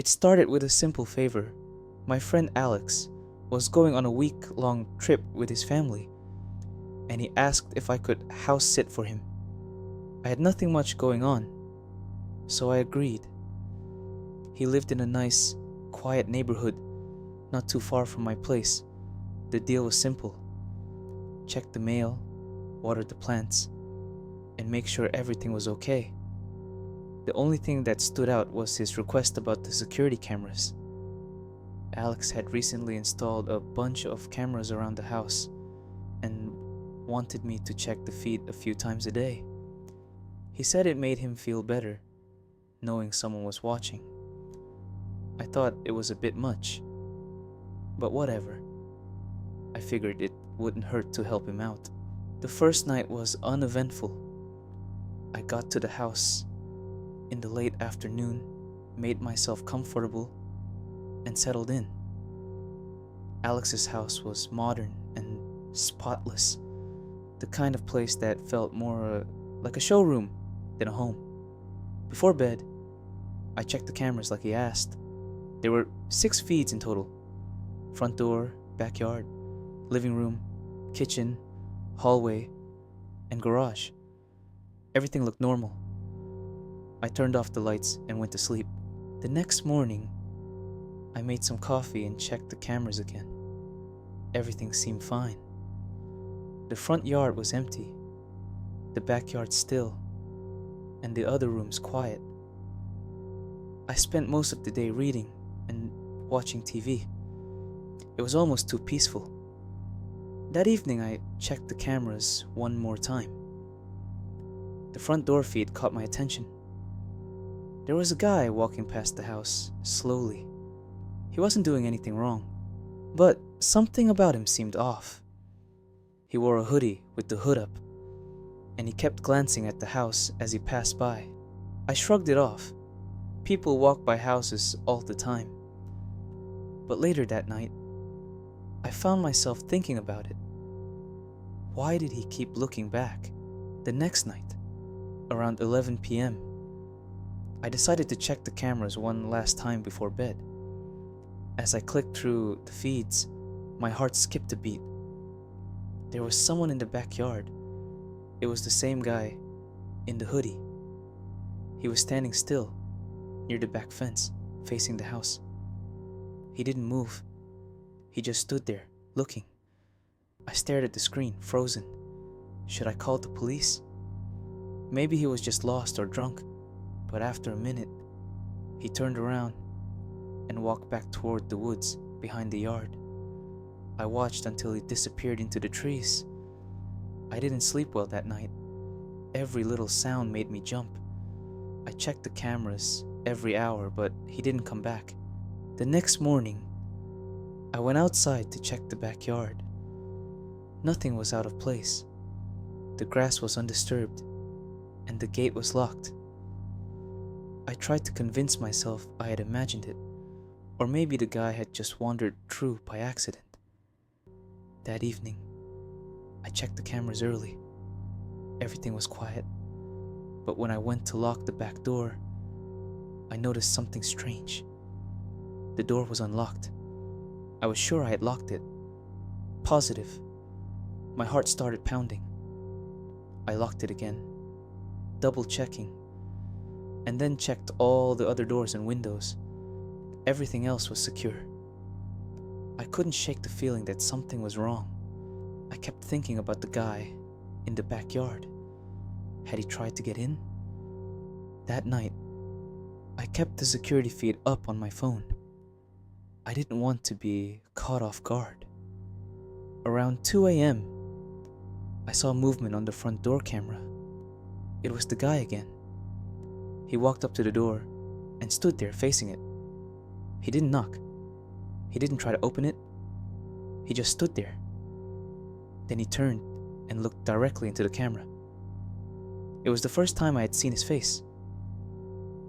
It started with a simple favor. My friend Alex was going on a week-long trip with his family, and he asked if I could house sit for him. I had nothing much going on, so I agreed. He lived in a nice, quiet neighborhood not too far from my place. The deal was simple. Check the mail, water the plants, and make sure everything was okay. The only thing that stood out was his request about the security cameras. Alex had recently installed a bunch of cameras around the house and wanted me to check the feed a few times a day. He said it made him feel better, knowing someone was watching. I thought it was a bit much, but whatever. I figured it wouldn't hurt to help him out. The first night was uneventful. I got to the house in the late afternoon, made myself comfortable, and settled in. Alex's house was modern and spotless, the kind of place that felt more like a showroom than a home. Before bed, I checked the cameras like he asked. There were 6 feeds in total: front door, backyard, living room, kitchen, hallway, and garage. Everything looked normal. I turned off the lights and went to sleep. The next morning, I made some coffee and checked the cameras again. Everything seemed fine. The front yard was empty, the backyard still, and the other rooms quiet. I spent most of the day reading and watching TV. It was almost too peaceful. That evening, I checked the cameras one more time. The front door feed caught my attention. There was a guy walking past the house, slowly. He wasn't doing anything wrong, but something about him seemed off. He wore a hoodie with the hood up, and he kept glancing at the house as he passed by. I shrugged it off. People walk by houses all the time. But later that night, I found myself thinking about it. Why did he keep looking back? The next night, around 11 p.m., I decided to check the cameras one last time before bed. As I clicked through the feeds, my heart skipped a beat. There was someone in the backyard. It was the same guy in the hoodie. He was standing still near the back fence, facing the house. He didn't move. He just stood there, looking. I stared at the screen, frozen. Should I call the police? Maybe he was just lost or drunk. But after a minute, he turned around and walked back toward the woods behind the yard. I watched until he disappeared into the trees. I didn't sleep well that night. Every little sound made me jump. I checked the cameras every hour, but he didn't come back. The next morning, I went outside to check the backyard. Nothing was out of place. The grass was undisturbed, and the gate was locked. I tried to convince myself I had imagined it, or maybe the guy had just wandered through by accident. That evening, I checked the cameras early. Everything was quiet, but when I went to lock the back door, I noticed something strange. The door was unlocked. I was sure I had locked it. Positive. My heart started pounding. I locked it again, double checking, and then checked all the other doors and windows. Everything else was secure. I couldn't shake the feeling that something was wrong. I kept thinking about the guy in the backyard. Had he tried to get in? That night, I kept the security feed up on my phone. I didn't want to be caught off guard. Around 2 a.m., I saw movement on the front door camera. It was the guy again. He walked up to the door and stood there facing it. He didn't knock. He didn't try to open it. He just stood there. Then he turned and looked directly into the camera. It was the first time I had seen his face.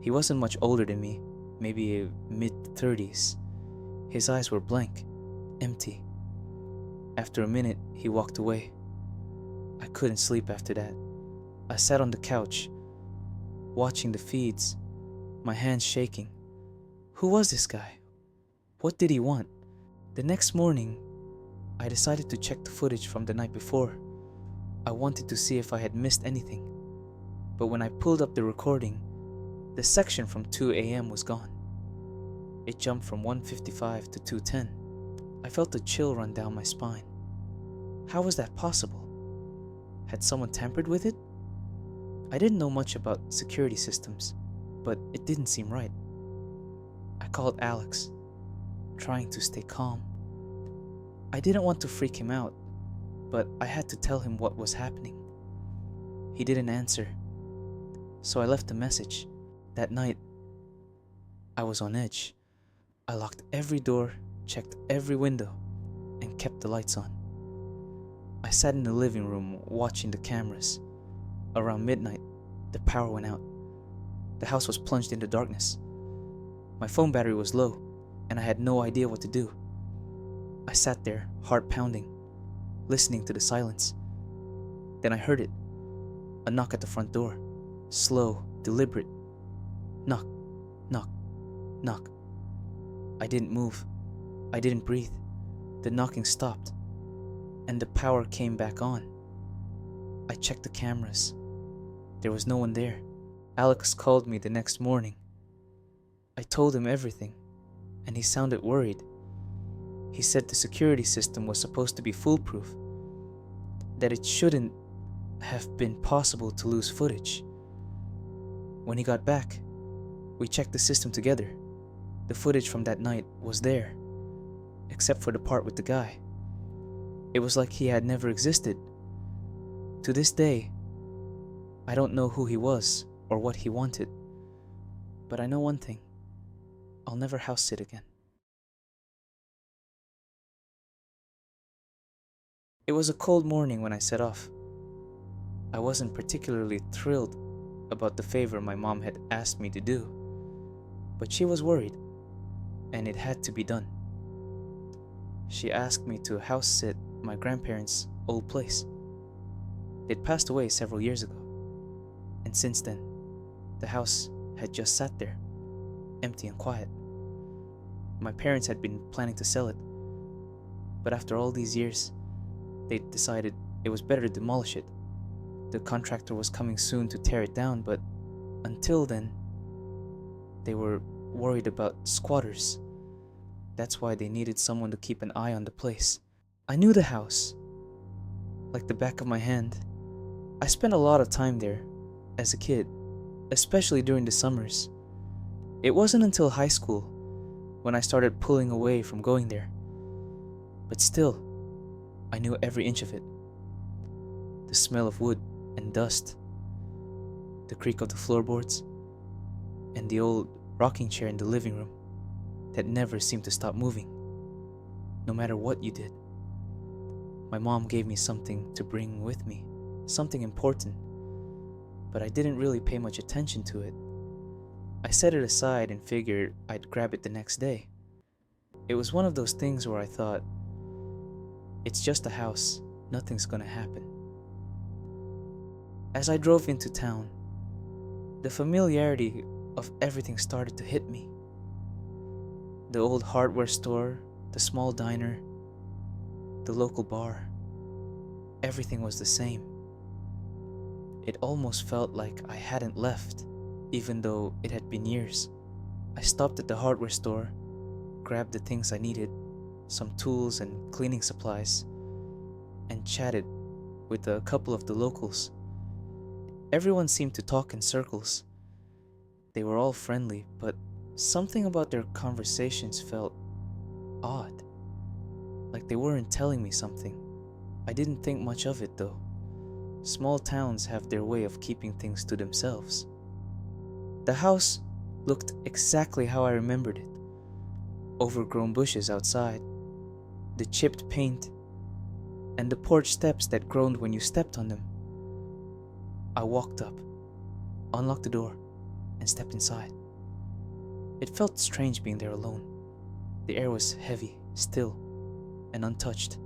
He wasn't much older than me, maybe mid-30s. His eyes were blank, empty. After a minute, he walked away. I couldn't sleep after that. I sat on the couch, watching the feeds, my hands shaking. Who was this guy? What did he want? The next morning, I decided to check the footage from the night before. I wanted to see if I had missed anything. But when I pulled up the recording, the section from 2 a.m. was gone. It jumped from 1:55 to 2:10. I felt a chill run down my spine. How was that possible? Had someone tampered with it? I didn't know much about security systems, but it didn't seem right. I called Alex, trying to stay calm. I didn't want to freak him out, but I had to tell him what was happening. He didn't answer, so I left a message. That night, I was on edge. I locked every door, checked every window, and kept the lights on. I sat in the living room watching the cameras. Around midnight, the power went out. The house was plunged into darkness. My phone battery was low, and I had no idea what to do. I sat there, heart pounding, listening to the silence. Then I heard it. A knock at the front door. Slow, deliberate. Knock, knock, knock. I didn't move. I didn't breathe. The knocking stopped, and the power came back on. I checked the cameras. There was no one there. Alex called me the next morning. I told him everything, and he sounded worried. He said the security system was supposed to be foolproof, that it shouldn't have been possible to lose footage. When he got back, we checked the system together. The footage from that night was there, except for the part with the guy. It was like he had never existed. To this day, I don't know who he was or what he wanted, but I know one thing. I'll never house sit again. It was a cold morning when I set off. I wasn't particularly thrilled about the favor my mom had asked me to do, but she was worried, and it had to be done. She asked me to house sit my grandparents' old place. They'd passed away several years ago, and since then, the house had just sat there, empty and quiet. My parents had been planning to sell it, but after all these years, they decided it was better to demolish it. The contractor was coming soon to tear it down, but until then, they were worried about squatters. That's why they needed someone to keep an eye on the place. I knew the house like the back of my hand. I spent a lot of time there as a kid, especially during the summers. It wasn't until high school when I started pulling away from going there. But still, I knew every inch of it. The smell of wood and dust, the creak of the floorboards, and the old rocking chair in the living room that never seemed to stop moving, no matter what you did. My mom gave me something to bring with me, something important, but I didn't really pay much attention to it. I set it aside and figured I'd grab it the next day. It was one of those things where I thought, it's just a house, nothing's gonna happen. As I drove into town, the familiarity of everything started to hit me. The old hardware store, the small diner, the local bar, everything was the same. It almost felt like I hadn't left, even though it had been years. I stopped at the hardware store, grabbed the things I needed, some tools and cleaning supplies, and chatted with a couple of the locals. Everyone seemed to talk in circles. They were all friendly, but something about their conversations felt odd, like they weren't telling me something. I didn't think much of it though. Small towns have their way of keeping things to themselves. The house looked exactly how I remembered it. Overgrown bushes outside, the chipped paint, and the porch steps that groaned when you stepped on them. I walked up, unlocked the door, and stepped inside. It felt strange being there alone. The air was heavy, still, and untouched.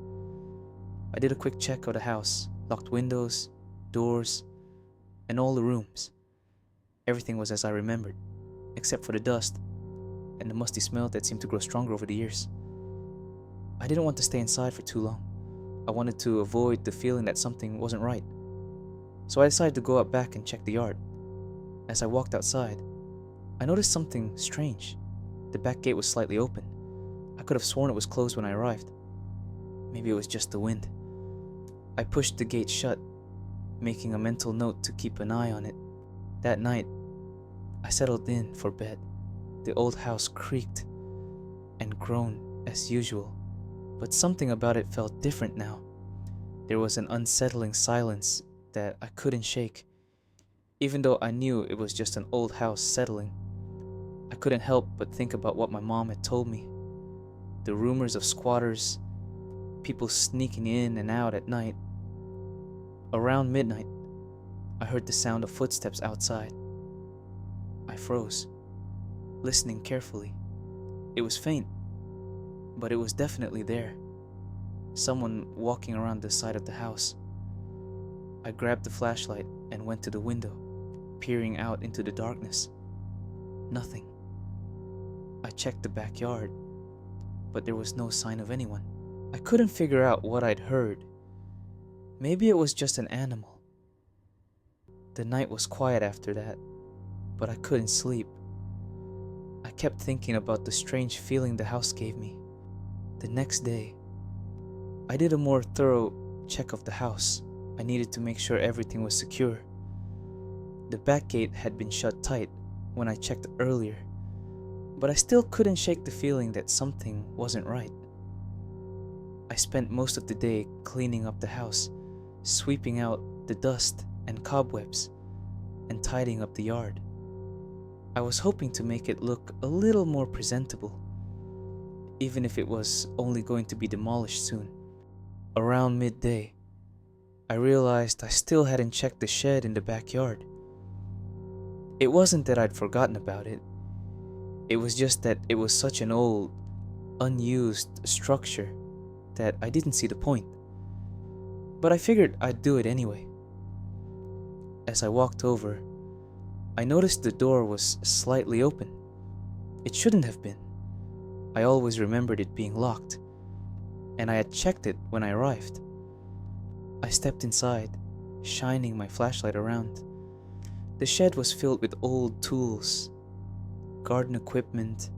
I did a quick check of the house, locked windows, doors, and all the rooms. Everything was as I remembered, except for the dust. and the musty smell that seemed to grow stronger over the years. I didn't want to stay inside for too long. I wanted to avoid the feeling that something wasn't right. So I decided to go out back and check the yard. As I walked outside, I noticed something strange. The back gate was slightly open. I could have sworn it was closed when I arrived. Maybe it was just the wind. I pushed the gate shut, making a mental note to keep an eye on it. That night, I settled in for bed. The old house creaked and groaned as usual, but something about it felt different now. There was an unsettling silence that I couldn't shake. Even though I knew it was just an old house settling, I couldn't help but think about what my mom had told me. The rumors of squatters, people sneaking in and out at night. Around midnight, I heard the sound of footsteps outside. I froze, listening carefully. It was faint, but it was definitely there. Someone walking around the side of the house. I grabbed the flashlight and went to the window, peering out into the darkness. Nothing. I checked the backyard, but there was no sign of anyone. I couldn't figure out what I'd heard. Maybe it was just an animal. The night was quiet after that, but I couldn't sleep. I kept thinking about the strange feeling the house gave me. The next day, I did a more thorough check of the house. I needed to make sure everything was secure. The back gate had been shut tight when I checked earlier, but I still couldn't shake the feeling that something wasn't right. I spent most of the day cleaning up the house, sweeping out the dust and cobwebs, and tidying up the yard. I was hoping to make it look a little more presentable, even if it was only going to be demolished soon. Around midday, I realized I still hadn't checked the shed in the backyard. It wasn't that I'd forgotten about it. It was just that it was such an old, unused structure that I didn't see the point. But I figured I'd do it anyway. As I walked over, I noticed the door was slightly open. It shouldn't have been. I always remembered it being locked, and I had checked it when I arrived. I stepped inside, shining my flashlight around. The shed was filled with old tools, garden equipment,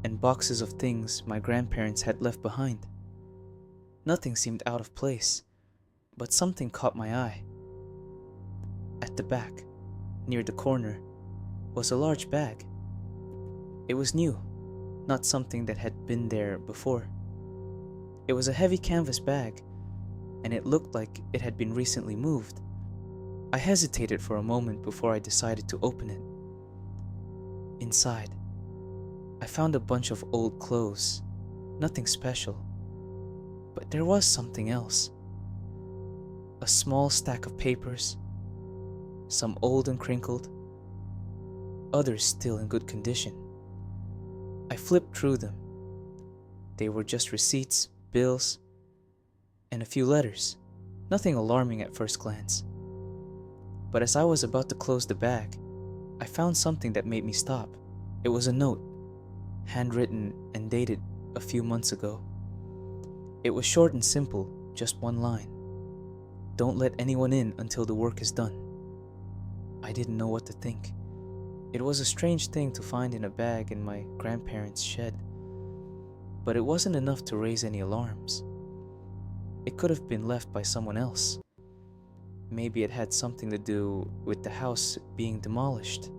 and boxes of things my grandparents had left behind. Nothing seemed out of place, but something caught my eye. At the back, near the corner, was a large bag. It was new, not something that had been there before. It was a heavy canvas bag, and it looked like it had been recently moved. I hesitated for a moment before I decided to open it. Inside, I found a bunch of old clothes, nothing special, but there was something else. A small stack of papers, some old and crinkled, others still in good condition. I flipped through them. They were just receipts, bills, and a few letters. Nothing alarming at first glance. But as I was about to close the bag, I found something that made me stop. It was a note, handwritten and dated a few months ago. It was short and simple, just one line. Don't let anyone in until the work is done. I didn't know what to think. It was a strange thing to find in a bag in my grandparents' shed, but it wasn't enough to raise any alarms. It could have been left by someone else. Maybe it had something to do with the house being demolished.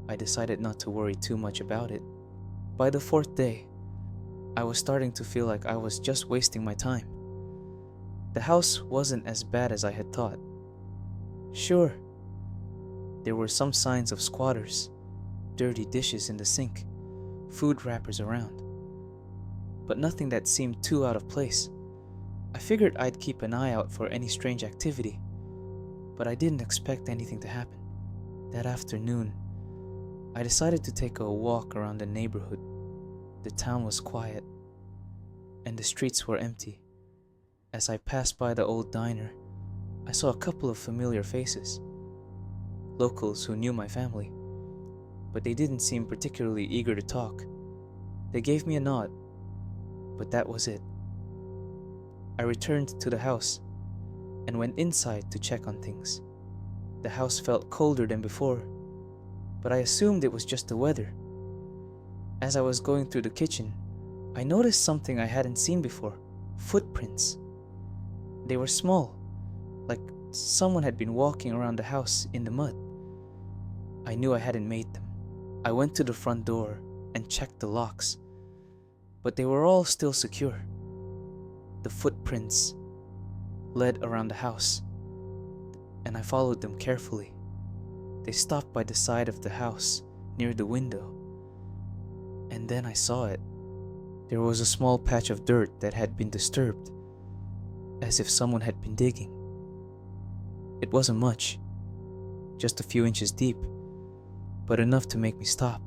I decided not to worry too much about it. By the fourth day, I was starting to feel like I was just wasting my time. The house wasn't as bad as I had thought. Sure, there were some signs of squatters, dirty dishes in the sink, food wrappers around, but nothing that seemed too out of place. I figured I'd keep an eye out for any strange activity, but I didn't expect anything to happen. That afternoon, I decided to take a walk around the neighborhood. The town was quiet, and the streets were empty. As I passed by the old diner, I saw a couple of familiar faces, locals who knew my family, but they didn't seem particularly eager to talk. They gave me a nod, but that was it. I returned to the house and went inside to check on things. The house felt colder than before, but I assumed it was just the weather. As I was going through the kitchen, I noticed something I hadn't seen before: footprints. They were small, like someone had been walking around the house in the mud. I knew I hadn't made them. I went to the front door and checked the locks, but they were all still secure. The footprints led around the house, and I followed them carefully. They stopped by the side of the house near the window, and then I saw it. There was a small patch of dirt that had been disturbed, as if someone had been digging. It wasn't much, just a few inches deep, but enough to make me stop.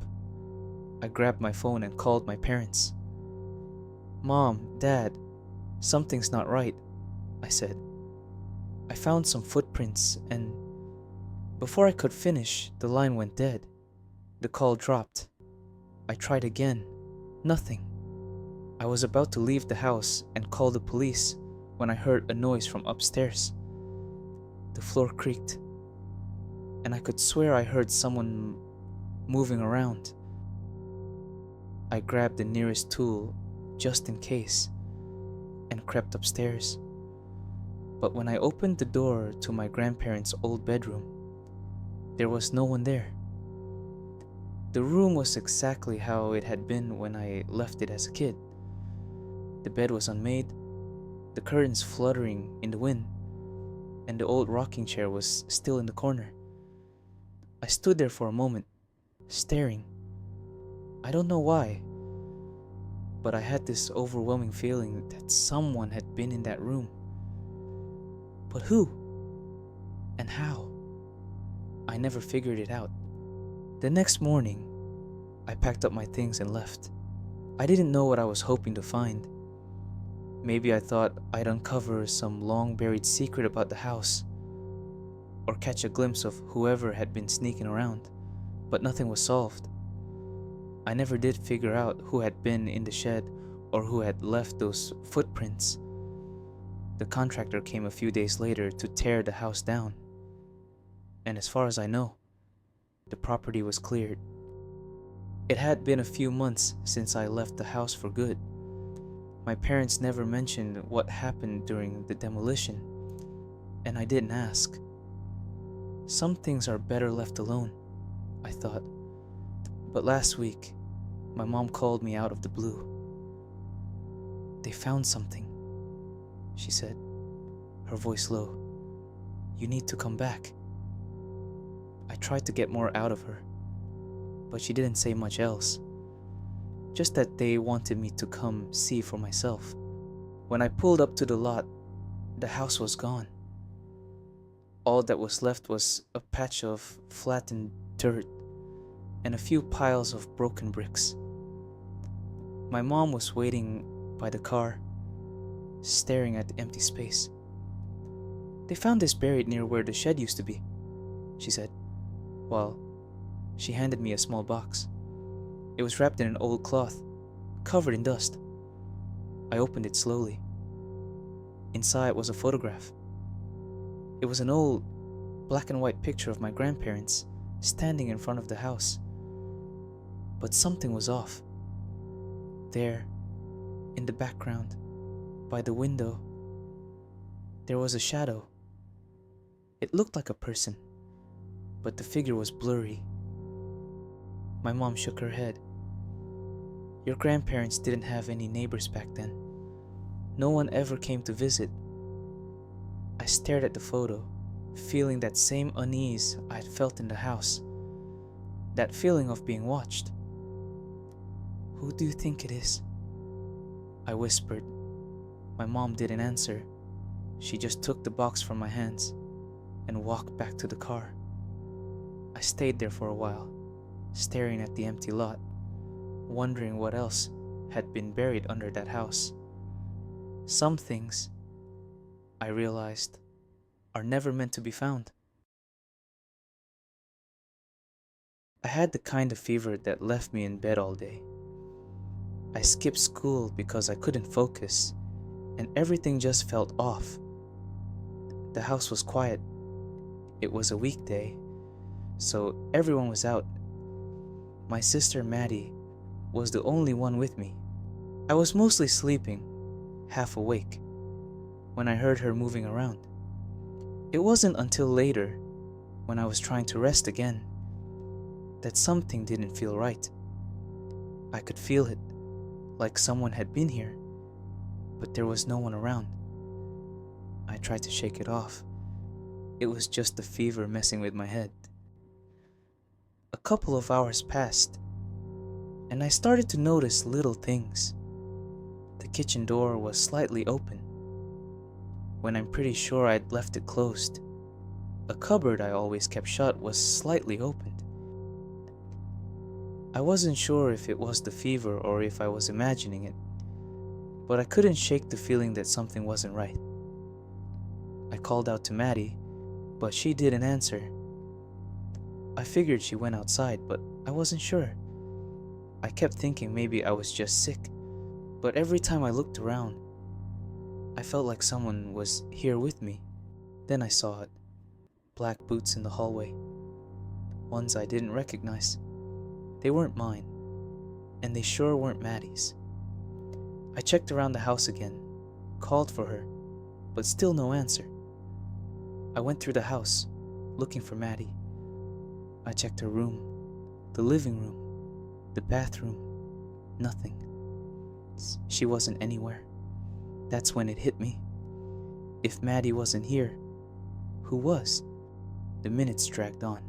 I grabbed my phone and called my parents. "Mom, Dad, something's not right," I said. "I found some footprints and..." Before I could finish, the line went dead. The call dropped. I tried again. Nothing. I was about to leave the house and call the police when I heard a noise from upstairs. The floor creaked, and I could swear I heard someone moving around. I grabbed the nearest tool just in case and crept upstairs. But when I opened the door to my grandparents' old bedroom, there was no one there. The room was exactly how it had been when I left it as a kid. The bed was unmade, the curtains fluttering in the wind, and the old rocking chair was still in the corner. I stood there for a moment, staring. I don't know why, but I had this overwhelming feeling that someone had been in that room. But who? And how? I never figured it out. The next morning, I packed up my things and left. I didn't know what I was hoping to find. Maybe I thought I'd uncover some long-buried secret about the house, or catch a glimpse of whoever had been sneaking around, but nothing was solved. I never did figure out who had been in the shed or who had left those footprints. The contractor came a few days later to tear the house down, and as far as I know, the property was cleared. It had been a few months since I left the house for good. My parents never mentioned what happened during the demolition, and I didn't ask. Some things are better left alone, I thought. But last week, my mom called me out of the blue. "They found something," she said, her voice low. "You need to come back." I tried to get more out of her, but she didn't say much else. Just that they wanted me to come see for myself. When I pulled up to the lot, the house was gone. All that was left was a patch of flattened dirt and a few piles of broken bricks. My mom was waiting by the car, staring at the empty space. "They found this buried near where the shed used to be," she said, while she handed me a small box. It was wrapped in an old cloth, covered in dust. I opened it slowly. Inside was a photograph. It was an old, black and white picture of my grandparents standing in front of the house. But something was off. There, in the background, by the window, there was a shadow. It looked like a person, but the figure was blurry. My mom shook her head. "Your grandparents didn't have any neighbors back then. No one ever came to visit." I stared at the photo, feeling that same unease I had felt in the house. That feeling of being watched. "Who do you think it is?" I whispered. My mom didn't answer. She just took the box from my hands and walked back to the car. I stayed there for a while, staring at the empty lot, wondering what else had been buried under that house. Some things, I realized, are never meant to be found. I had the kind of fever that left me in bed all day. I skipped school because I couldn't focus, and everything just felt off. The house was quiet. It was a weekday, so everyone was out. My sister Maddie was the only one with me. I was mostly sleeping, half awake, when I heard her moving around. It wasn't until later, when I was trying to rest again, that something didn't feel right. I could feel it, like someone had been here, but there was no one around. I tried to shake it off. It was just the fever messing with my head. A couple of hours passed, and I started to notice little things. The kitchen door was slightly open, when I'm pretty sure I'd left it closed. A cupboard I always kept shut was slightly opened. I wasn't sure if it was the fever or if I was imagining it, but I couldn't shake the feeling that something wasn't right. I called out to Maddie, but she didn't answer. I figured she went outside, but I wasn't sure. I kept thinking maybe I was just sick, but every time I looked around, I felt like someone was here with me. Then I saw it. Black boots in the hallway. Ones I didn't recognize. They weren't mine, and they sure weren't Maddie's. I checked around the house again, called for her, but still no answer. I went through the house, looking for Maddie. I checked her room, the living room, the bathroom. Nothing. She wasn't anywhere. That's when it hit me. If Maddie wasn't here, who was? The minutes dragged on,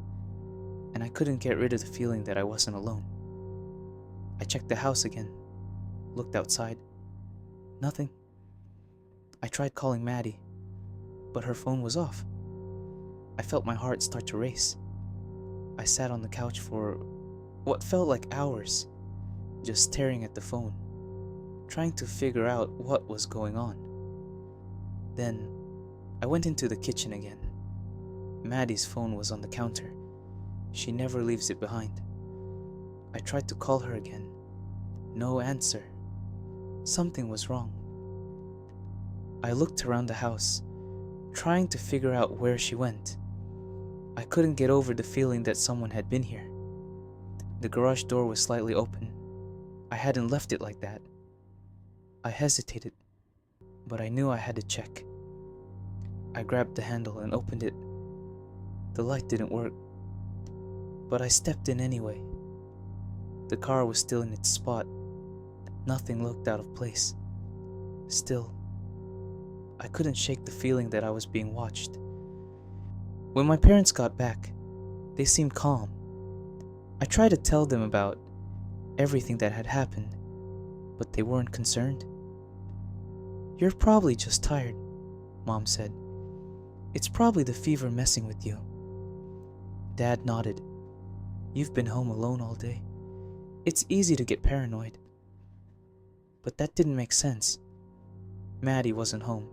and I couldn't get rid of the feeling that I wasn't alone. I checked the house again, looked outside. Nothing. I tried calling Maddie, but her phone was off. I felt my heart start to race. I sat on the couch for what felt like hours, just staring at the phone, trying to figure out what was going on. Then, I went into the kitchen again. Maddie's phone was on the counter. She never leaves it behind. I tried to call her again. No answer. Something was wrong. I looked around the house, trying to figure out where she went. I couldn't get over the feeling that someone had been here. The garage door was slightly open. I hadn't left it like that. I hesitated, but I knew I had to check. I grabbed the handle and opened it. The light didn't work, but I stepped in anyway. The car was still in its spot. Nothing looked out of place. Still, I couldn't shake the feeling that I was being watched. When my parents got back, they seemed calm. I tried to tell them about everything that had happened, but they weren't concerned. "You're probably just tired," Mom said. "It's probably the fever messing with you." Dad nodded. "You've been home alone all day. It's easy to get paranoid." But that didn't make sense. Maddie wasn't home,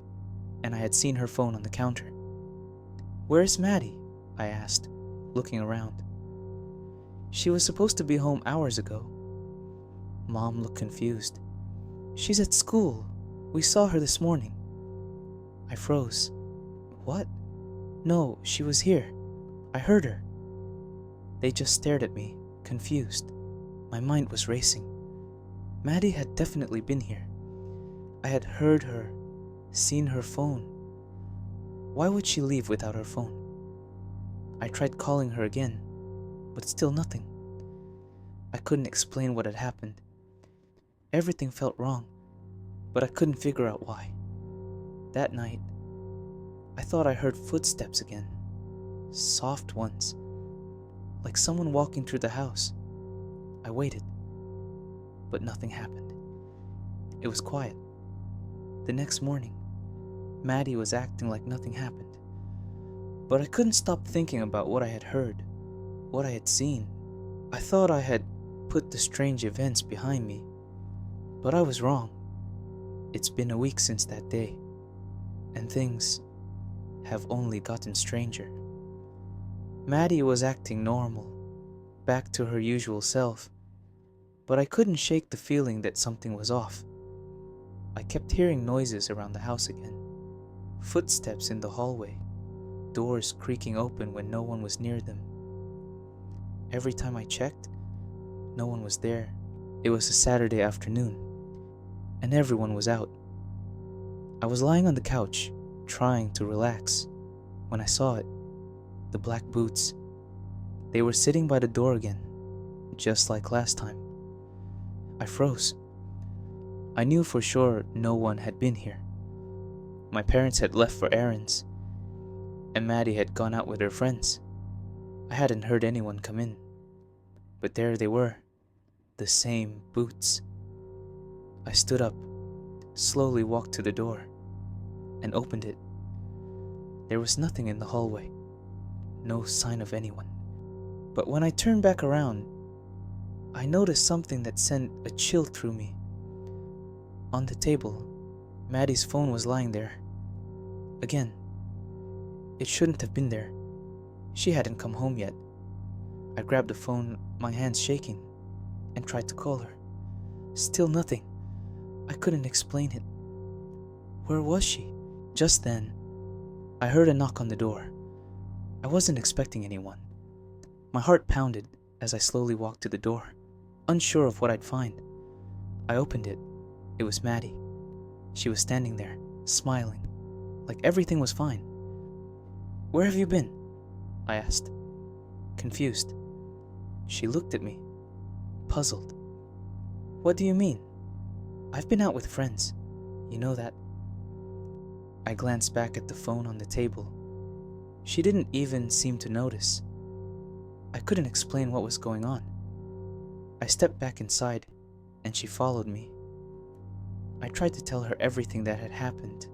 and I had seen her phone on the counter. "Where's Maddie?" I asked, looking around. "She was supposed to be home hours ago." Mom looked confused. "She's at school. We saw her this morning." I froze. "What?" "No, she was here. I heard her." They just stared at me, confused. My mind was racing. Maddie had definitely been here. I had heard her, seen her phone. Why would she leave without her phone? I tried calling her again, but still nothing. I couldn't explain what had happened. Everything felt wrong, but I couldn't figure out why. That night, I thought I heard footsteps again. Soft ones, like someone walking through the house. I waited, but nothing happened. It was quiet. The next morning, Maddie was acting like nothing happened. But I couldn't stop thinking about what I had heard, what I had seen. I thought I had put the strange events behind me, but I was wrong. It's been a week since that day, and things have only gotten stranger. Maddie was acting normal, back to her usual self, but I couldn't shake the feeling that something was off. I kept hearing noises around the house again. Footsteps in the hallway, doors creaking open when no one was near them. Every time I checked, no one was there. It was a Saturday afternoon, and everyone was out. I was lying on the couch, trying to relax, when I saw it. The black boots. They were sitting by the door again, just like last time. I froze. I knew for sure no one had been here. My parents had left for errands, and Maddie had gone out with her friends. I hadn't heard anyone come in, but there they were, the same boots. I stood up, slowly walked to the door, and opened it. There was nothing in the hallway, no sign of anyone. But when I turned back around, I noticed something that sent a chill through me. On the table, Maddie's phone was lying there. Again. It shouldn't have been there. She hadn't come home yet. I grabbed the phone, my hands shaking, and tried to call her. Still nothing. I couldn't explain it. Where was she? Just then, I heard a knock on the door. I wasn't expecting anyone. My heart pounded as I slowly walked to the door, unsure of what I'd find. I opened it. It was Maddie. She was standing there, smiling, like everything was fine. "Where have you been?" I asked, confused. She looked at me, puzzled. "What do you mean? I've been out with friends. You know that." I glanced back at the phone on the table. She didn't even seem to notice. I couldn't explain what was going on. I stepped back inside, and she followed me. I tried to tell her everything that had happened,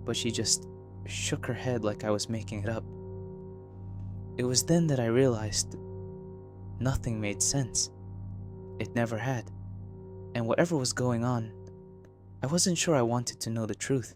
but she just shook her head like I was making it up. It was then that I realized nothing made sense. It never had. And whatever was going on, I wasn't sure I wanted to know the truth.